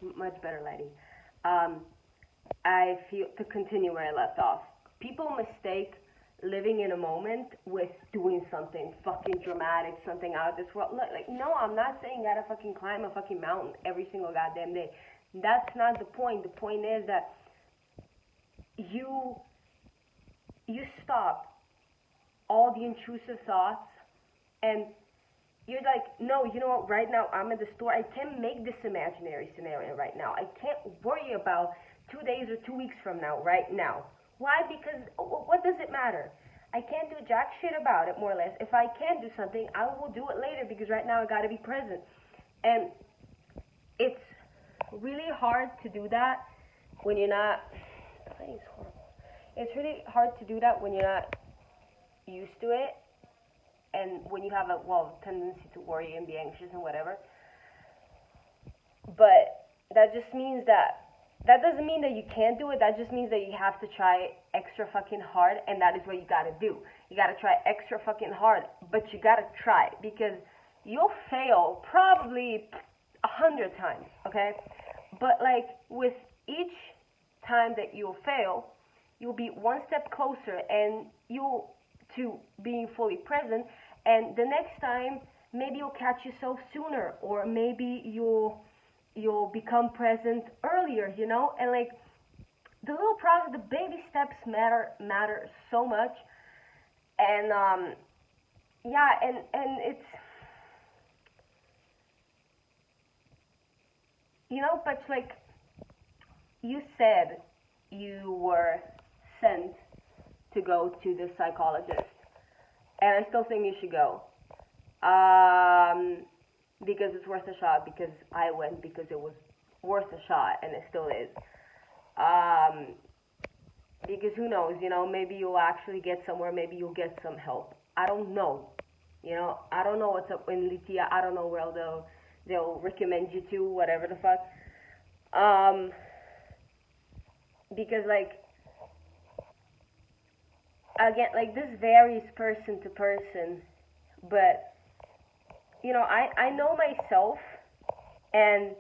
Much better lighting. Um, I feel to continue where I left off. People mistake living in a moment with doing something fucking dramatic, something out of this world. Like, no, I'm not saying you gotta fucking climb a fucking mountain every single goddamn day. That's not the point. The point is that you you stop all the intrusive thoughts and you're like, no, you know what, right now I'm at the store. I can't make this imaginary scenario right now. I can't worry about 2 days or 2 weeks from now, right now. Why? Because what does it matter? I can't do jack shit about it, more or less. If I can do something, I will do it later because right now I gotta be present. And it's really hard to do that when you're not. It's horrible. It's really hard to do that when you're not used to it and when you have a tendency to worry and be anxious and whatever. But that just means that doesn't mean that you can't do it. That just means that you have to try extra fucking hard, and that is what you gotta do. You gotta try extra fucking hard, but you gotta try because you'll fail probably 100 times, okay? But like with each time that you'll fail, you'll be one step closer and you'll to being fully present, and the next time maybe you'll catch yourself sooner, or maybe you'll become present earlier, and like the little process, the baby steps matter so much. And yeah, and it's, but like you said, you were sent to go to the psychologist, and I still think you should go. Because it's worth a shot, because I went because it was worth a shot, and it still is. Because who knows, maybe you'll actually get somewhere, maybe you'll get some help. I don't know. I don't know what's up in Litia. I don't know where they'll recommend you to, whatever the fuck. Because like, again, like this varies person to person, but I know myself, and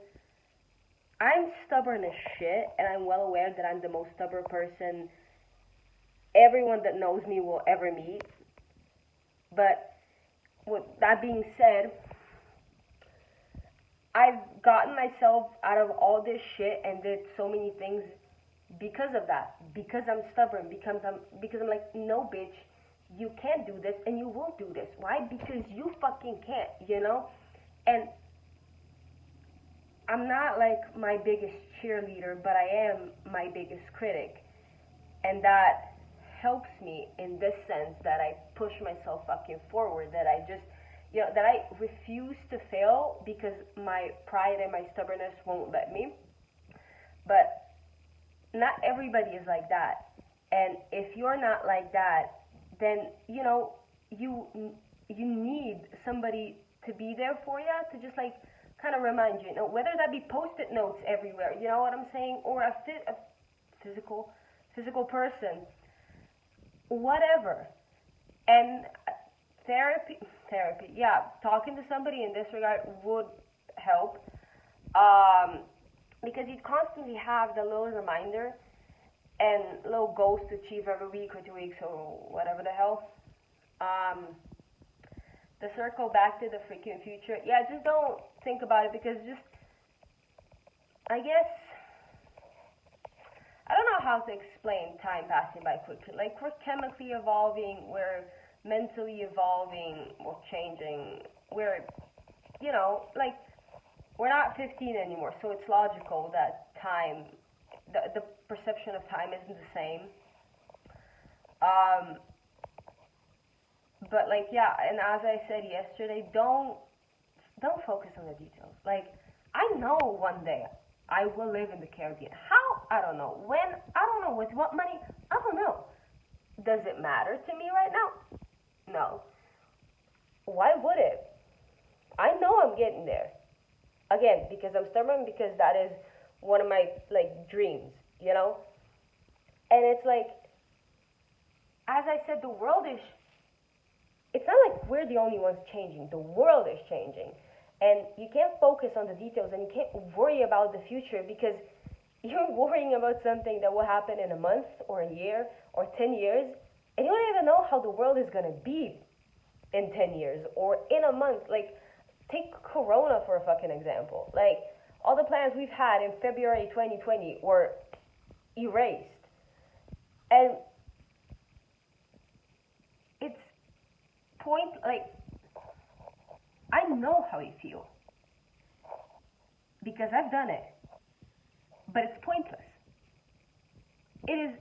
I'm stubborn as shit, and I'm well aware that I'm the most stubborn person everyone that knows me will ever meet. But with that being said, I've gotten myself out of all this shit and did so many things because of that. Because I'm stubborn. Because I'm like, no, bitch, you can't do this, and you won't do this. Why? Because you fucking can't, And I'm not like my biggest cheerleader, but I am my biggest critic. And that helps me in this sense, that I push myself fucking forward, that I just, that I refuse to fail because my pride and my stubbornness won't let me. But not everybody is like that. And if you're not like that, then, you need somebody to be there for you, to just like kind of remind you, whether that be post-it notes everywhere, you know what I'm saying, or a physical person, whatever. And therapy, yeah, talking to somebody in this regard would help, because you constantly have the little reminder and little goals to achieve every week or 2 weeks or whatever the hell. The circle back to the freaking future. Yeah, just don't think about it, because just, I guess, I don't know how to explain time passing by quickly. Like, we're chemically evolving, we're mentally evolving, we're changing, we're, like, we're not 15 anymore, so it's logical that time, the perception of time isn't the same. But like, yeah, and as I said yesterday, don't focus on the details. Like, I know one day I will live in the Caribbean. How? I don't know. When? I don't know. With what money? I don't know. Does it matter to me right now? No. Why would it? I know I'm getting there. Again, because I'm stubborn, because that is one of my, like, dreams, And it's like, as I said, the world is, it's not like we're the only ones changing. The world is changing. And you can't focus on the details and you can't worry about the future because you're worrying about something that will happen in a month or a year or 10 years, and you don't even know how the world is going to be in 10 years or in a month. Like, take Corona for a fucking example. Like, all the plans we've had in February 2020 were erased. And it's like, I know how you feel because I've done it, but it's pointless. It is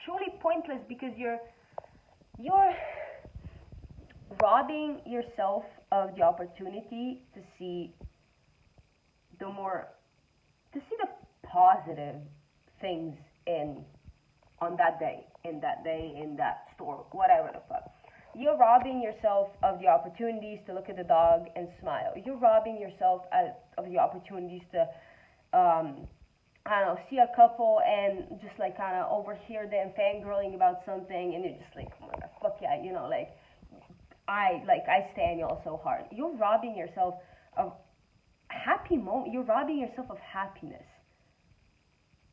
truly pointless because you're robbing yourself of the opportunity to see the positive things on that day, in that store, whatever the fuck. You're robbing yourself of the opportunities to look at the dog and smile. You're robbing yourself of the opportunities to, I don't know, see a couple and just like kind of overhear them fangirling about something, and you're just like, oh my God, fuck yeah, you know, like I stand y'all so hard. You're robbing yourself of happy moment. You're robbing yourself of happiness.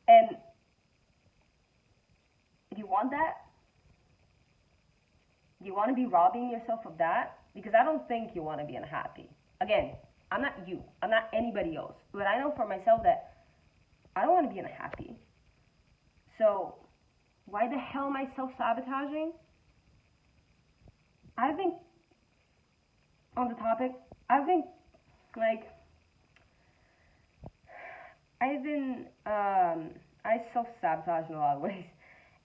And do you want that? Do you want to be robbing yourself of that? Because I don't think you want to be unhappy. Again, I'm not you. I'm not anybody else. But I know for myself that I don't want to be unhappy. So why the hell am I self-sabotaging? I've been on the topic. I self-sabotage in a lot of ways.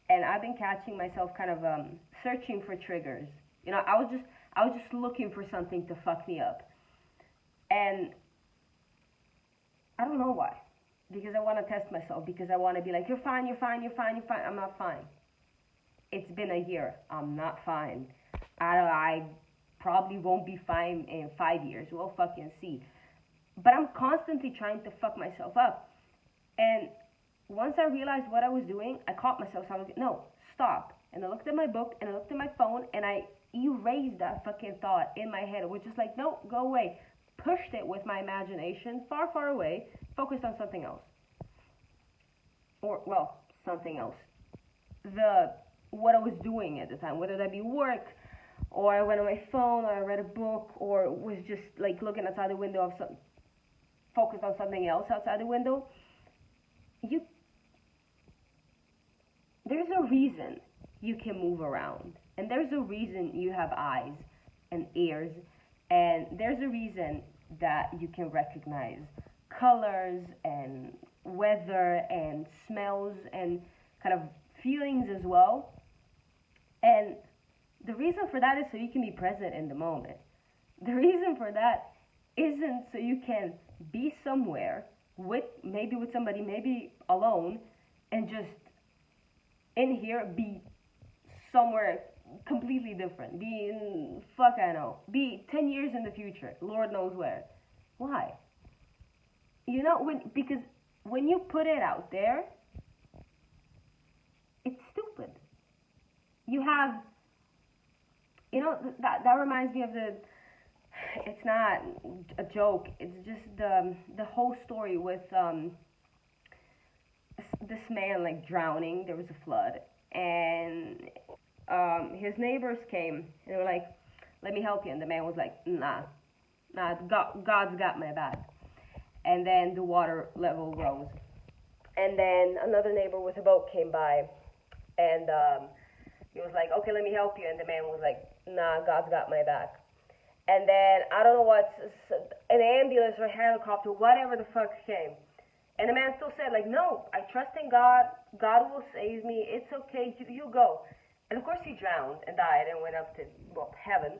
And I've been catching myself kind of searching for triggers. You know, I was just looking for something to fuck me up. And I don't know why. Because I want to test myself. Because I want to be like, you're fine, you're fine, you're fine, you're fine. I'm not fine. It's been a year. I'm not fine. I probably won't be fine in 5 years. We'll fucking see. But I'm constantly trying to fuck myself up. And once I realized what I was doing, I caught myself. So I was like, no, stop. And I looked at my book and I looked at my phone and I erased that fucking thought in my head, which is like, no, go away. Pushed it with my imagination far, far away, focused on something else. Something else. What I was doing at the time, whether that be work, or I went on my phone, or I read a book, or was just like looking outside the window focused on something else outside the window. There's a reason you can move around, and there's a reason you have eyes and ears, and there's a reason that you can recognize colors and weather and smells and kind of feelings as well. And the reason for that is so you can be present in the moment. The reason for that isn't so you can be somewhere with somebody, maybe alone, and just in here be somewhere completely different. Be 10 years in the future, Lord knows where. Why? You know, because when you put it out there, it's stupid. You have, that reminds me of it's not a joke, it's just the whole story with this man like drowning. There was a flood, and his neighbors came and they were like, let me help you. And the man was like, nah, God's got my back. And then the water level rose, and then another neighbor with a boat came by, and he was like, okay, let me help you. And the man was like, nah, God's got my back. And then I don't know what, an ambulance or helicopter, whatever the fuck came. And the man still said, like, no, I trust in God. God will save me. It's okay. You go. And of course he drowned and died and went up to, heaven.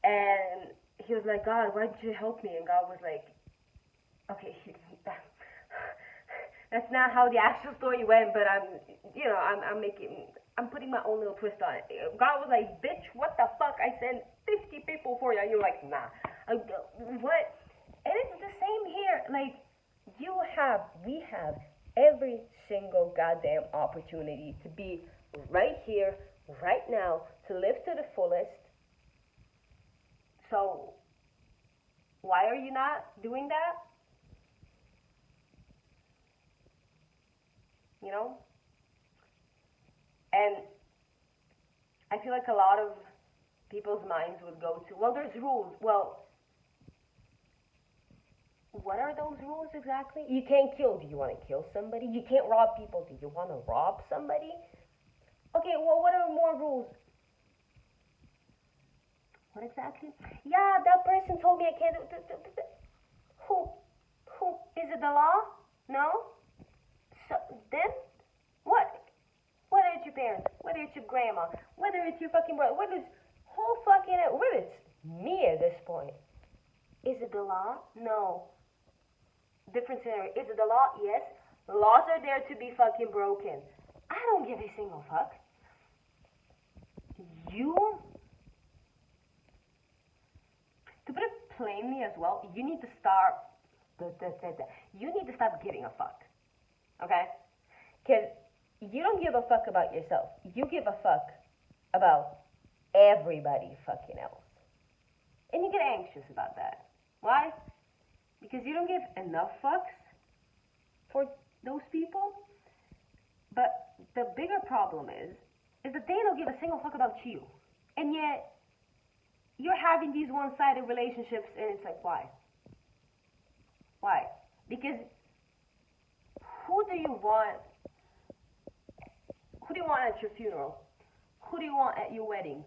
And he was like, God, why did you help me? And God was like, okay, that's not how the actual story went, but I'm putting my own little twist on it. God was like, bitch, what the fuck? I sent 50 people for you. And you're like, nah. What? And it's the same here. Like, we have every single goddamn opportunity to be right here, right now, to live to the fullest. So, Why are you not doing that? You know? And I feel like a lot of people's minds would go to, well, there's rules. Well, what are those rules exactly? You can't kill. Do you want to kill somebody? You can't rob people. Do you want to rob somebody? Okay, well, what are more rules? What exactly? Yeah, that person told me I can't do. Who? Who? Is it the law? No? So, then? What? Whether it's your parents, whether it's your grandma, whether it's your fucking brother, whether it's whole fucking, whether it's me at this point. Is it the law? No. Different scenario. Is it the law? Yes. Laws are there to be fucking broken. I don't give a single fuck. You, to put it plainly as well, you need to start, you need to stop giving a fuck. Okay? Because you don't give a fuck about yourself. You give a fuck about everybody fucking else. And you get anxious about that. Why? Because you don't give enough fucks for those people. But the bigger problem is that they don't give a single fuck about you. And yet, you're having these one-sided relationships, and it's like, why? Why? Because who do you want at your funeral? Who do you want at your wedding?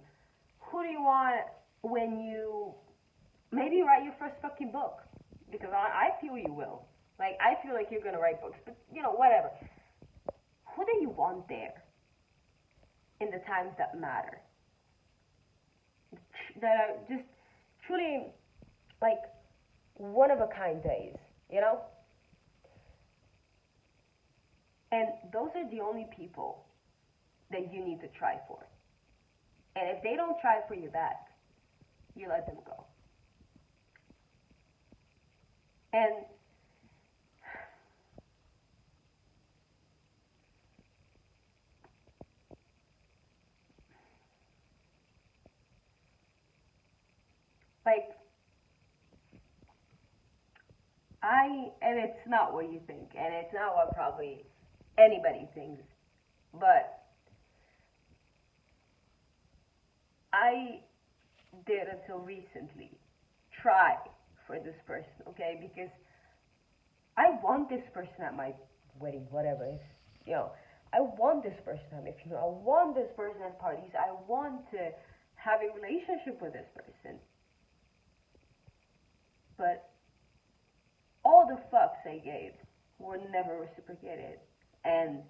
Who do you want when you maybe write your first fucking book? Because I feel you will. Like, I feel like you're going to write books, but, whatever. Who do you want there in the times that matter? That are just truly, like, one-of-a-kind days, And those are the only people that you need to try for. And if they don't try for you back, you let them go. And like, and it's not what you think, and it's not what probably anybody thinks, but I did until recently try for this person, okay? Because I want this person at my wedding, whatever. I want this person at my funeral. I want this person at parties. I want to have a relationship with this person. But all the fucks I gave were never reciprocated. And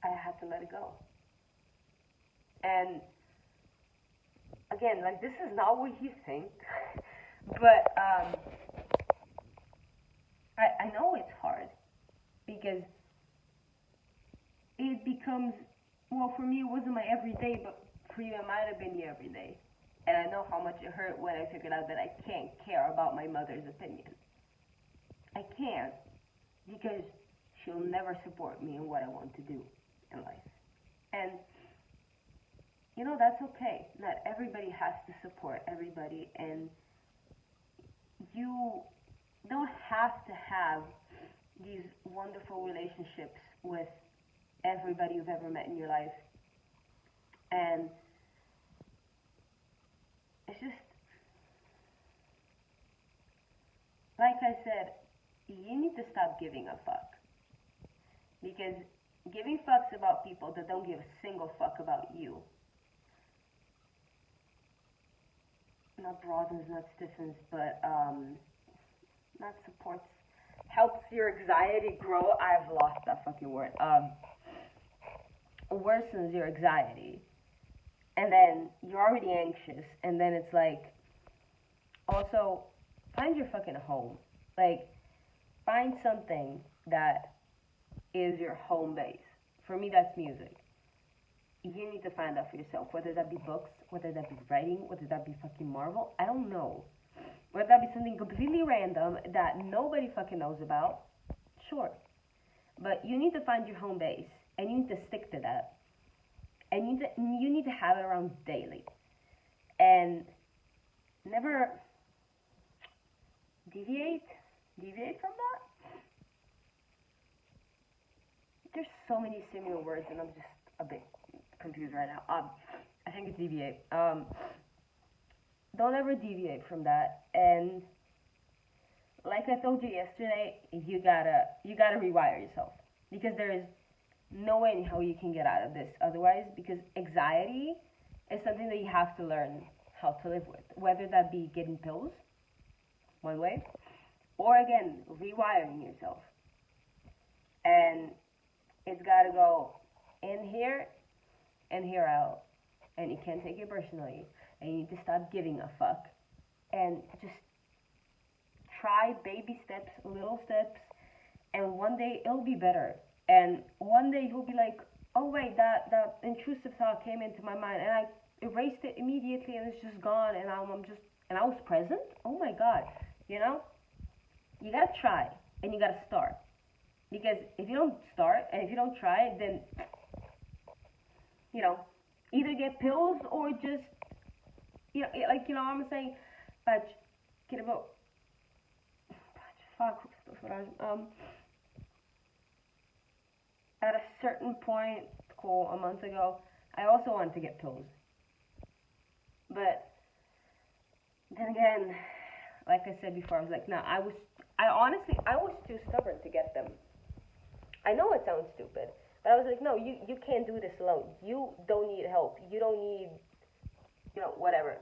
I had to let it go. And again, like, this is not what you think, but I know it's hard because it becomes, well, for me it wasn't my everyday, but for you it might have been your everyday. And I know how much it hurt when I figured out that I can't care about my mother's opinion. I can't, because she'll never support me in what I want to do in life. And, that's okay. Not everybody has to support everybody, and you don't have to have these wonderful relationships with everybody you've ever met in your life. And it's just, like I said, you need to stop giving a fuck. Because giving fucks about people that don't give a single fuck about you not broadens, not stiffens, but not supports, helps your anxiety grow. I've lost that fucking word. Worsens your anxiety. And then you're already anxious, and then it's like, also, find your fucking home. Like, find something that is your home base. For me, that's music. You need to find out for yourself, whether that be books, whether that be writing, whether that be fucking Marvel, I don't know. Whether that be something completely random that nobody fucking knows about, sure. But you need to find your home base, and you need to stick to that. And you need to have it around daily. and never deviate from that. There's so many similar words, and I'm just a bit confused right now. I think it's deviate. Don't ever deviate from that. And like I told you yesterday, you gotta rewire yourself, because there is no way in how you can get out of this otherwise. Because anxiety is something that you have to learn how to live with, whether that be getting pills one way, or again rewiring yourself. And it's got to go in here and here out, and you can't take it personally, and you need to stop giving a fuck, and just try baby steps, little steps, and one day it'll be better. And one day you'll be like, oh wait, that intrusive thought came into my mind, and I erased it immediately, and it's just gone, and and I was present. Oh my god, you know, you gotta try, and you gotta start, because if you don't start and if you don't try, then either get pills or just what I'm saying, but fuck, at a certain point, a month ago, I also wanted to get pills. But then again, like I said before, I was like, no, I was too stubborn to get them. I know it sounds stupid, but I was like, no, you can't do this alone. You don't need help. You don't need, whatever.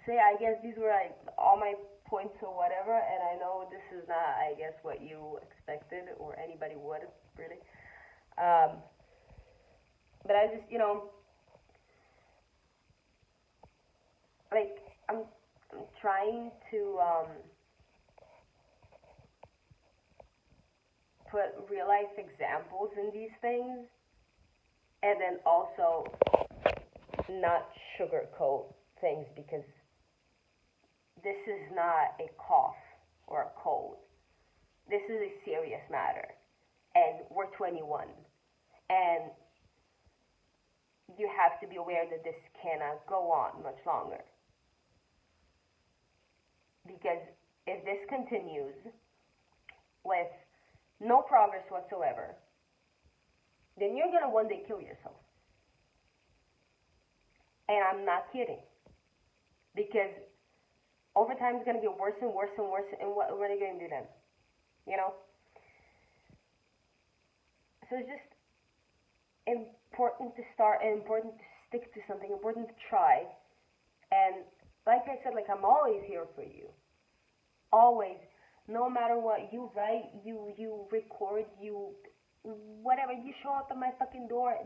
So yeah, I guess these were like all my points or whatever, and I know this is not, I guess, what you expected or anybody would, really. But I just, like, I'm trying to put real life examples in these things, and then also not sugarcoat things, because this is not a cough or a cold. This is a serious matter, and we're 21, and you have to be aware that this cannot go on much longer. Because if this continues with no progress whatsoever, then you're going to one day kill yourself. And I'm not kidding. Because over time it's going to get worse and worse and worse, and what are you going to do then? So it's just important to start, and important to stick to something, important to try. And like I said, I'm always here for you. Always. No matter what, you write, you record, whatever, you show up at my fucking door.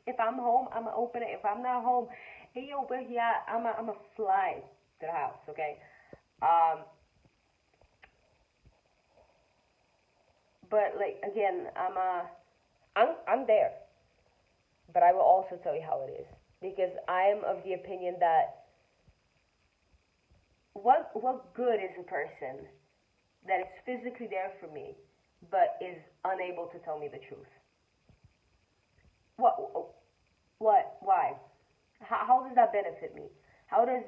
If I'm home, I'm gonna open it. If I'm not home, hey yo, where you at? I'm a fly to the house, okay? But again, I'm there. But I will also tell you how it is, because I am of the opinion that what good is a person that is physically there for me, but is unable to tell me the truth? What? Why? How does that benefit me? How does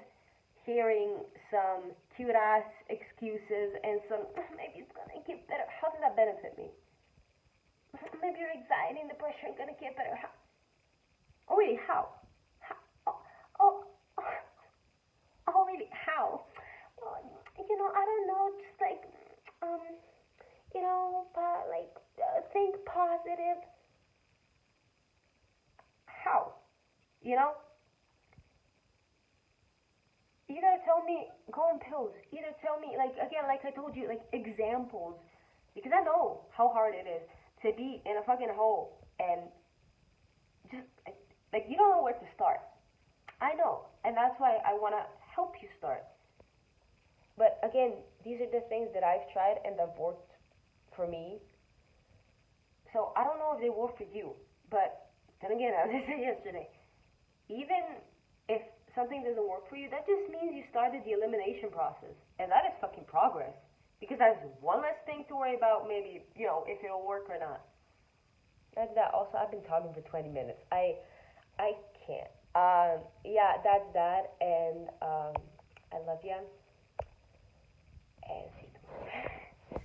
hearing some cute ass excuses and some maybe it's gonna get better, how does that benefit me? Maybe your anxiety and depression are gonna get better. How? Oh really? How? Oh, really? How? Well, I don't know. Just but think positive. How? You gotta tell me, go on pills. Either tell me, again, like I told you, examples. Because I know how hard it is to be in a fucking hole and just, you don't know where to start. I know. And that's why I wanna help you start. But again, these are the things that I've tried and that worked for me. So I don't know if they work for you. But then again, as I said yesterday, even if something doesn't work for you, that just means you started the elimination process. And that is fucking progress. Because that's one less thing to worry about, maybe, if it'll work or not. That's that. Also, I've been talking for 20 minutes. I can't. Yeah, that's that. And